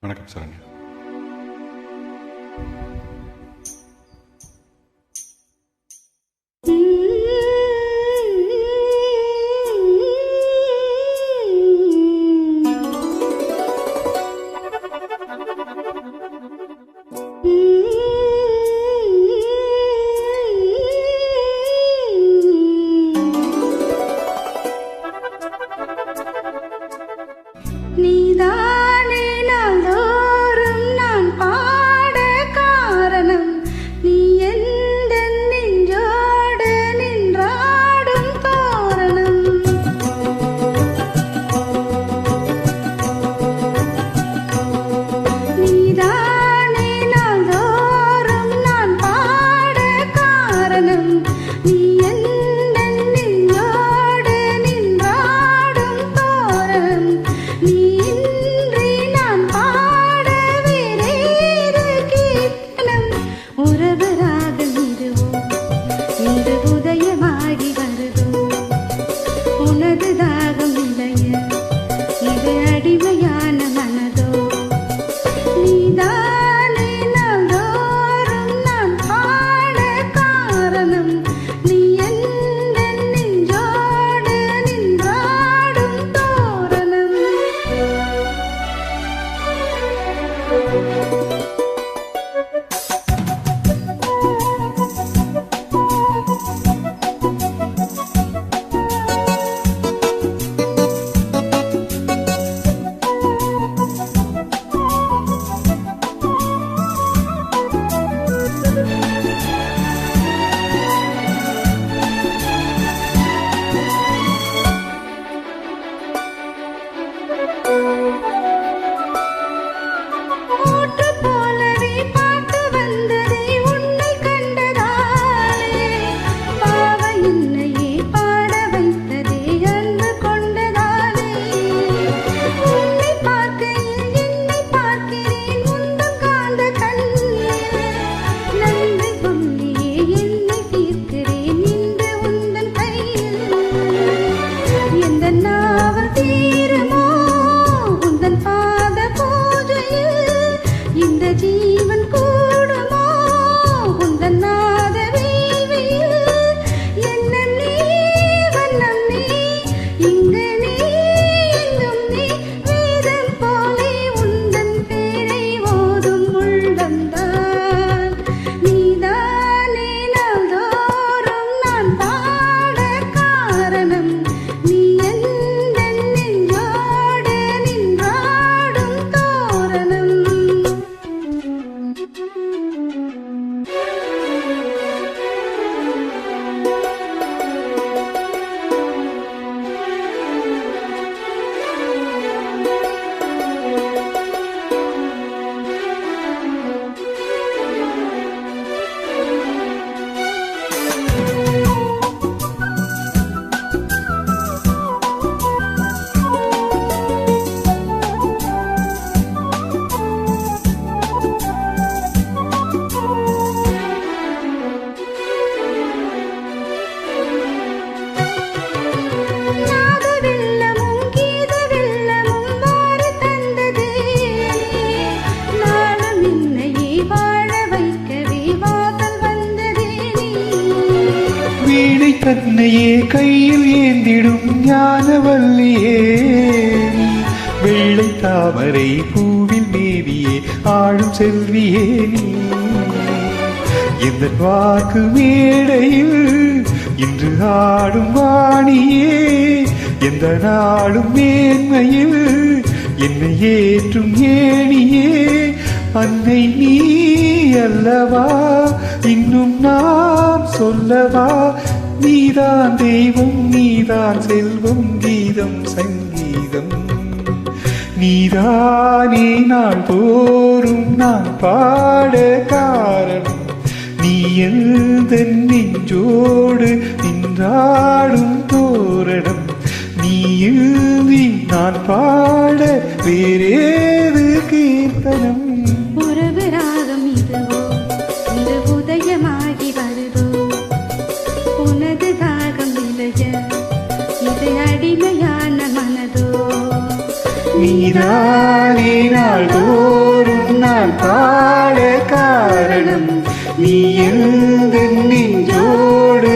வணக்கம் சரண்யா. நீதானே நாள்தோறும் நான் பாட காரணம், நீ எந்த நெஞ்சோடு நின்றாடும் தோரணம். நீதானே நாள்தோறும் நான் பாட காரணம், நீ எந்த நெஞ்சோடு நின்றாடும் தோரணம். நீ இன்றி நான் பாட வேறேது கீர்த்தனம். உறவு ராகம் இதுவோ இன்று உதயமாகி வருதோ, உனது தாகம் இல்லைய இது அடிமையான மனதோ. நீதானே நாள்தோறும் நான் பாட காரணம், நீ எந்த நெஞ்சோடு நின்றாடும் தோரணம். ஊற்று போலவே பாட்டு வந்ததே உன்னை கண்டதாலே, பாவ என்னையே பாட வைத்ததே அன்பு கொண்டதாலே. உன்னை பார்க்கையில் என்னை பார்க்கிறேன் உந்தன் காந்த கண்ணில், நன்றி சொல்லியே என்னை தீர்க்கிறேன் இன்று உந்தன் கையில். எந்த நாவல் தீருமோ உந்தன் பாத பூஜையில், இந்த ஜீவன் கூடுமோ உந்தன் நாத வேள்வியில். எண்ணம் நீ வண்ணம் நீ இங்கு நீ எங்கும் நீ, வேதம் போலே உந்தன் பேரை ஓதும் உள்ளம்தான். நீதானே நாள்தோறும் நான் பாட காரணம், நீ எந்த நெஞ்சோடு நின்றாடும் தோரணம். நாத வெள்ளமும் கீத வெள்ளமும் வாரி தந்ததே, நாளும் என்னையே வாழ வைக்கவே வாசல் வந்ததே நீ. வீணை தன்னையே கையில் ஏந்திடும் ஞானவல்லியே, வெள்ளை தாமரை பூவில் மேவியே ஆளும் செல்வியே நீ. எந்த வாக்கு மேடையில் இன்று ஆடும் வாணியே, எந்த நாடும் மேன்மையில் என்னை ஏற்றும் ஏணியே. அன்னை நீ அல்லவா இன்னும் நாம் சொல்லவா, நீதான் தெய்வம் நீதான் செல்வம் கீதம் சங்கீதம். நீதானே நாள்தோறும் நான் பாட காரணம், நீ எந்த நெஞ்சோடு நின்றாடும் தோரணம். நீ இன்றி நான் பாட வேறேது கீர்த்தனம். உறவு ராகம் இதுவோ இன்று உதயமாகி வருதோ, உனது தாகம் இளைய இது அடிமையான மனதோ. நீதானே நாள்தோறும் நான் பாட காரணம் நீ எந்த நெஞ்சோடு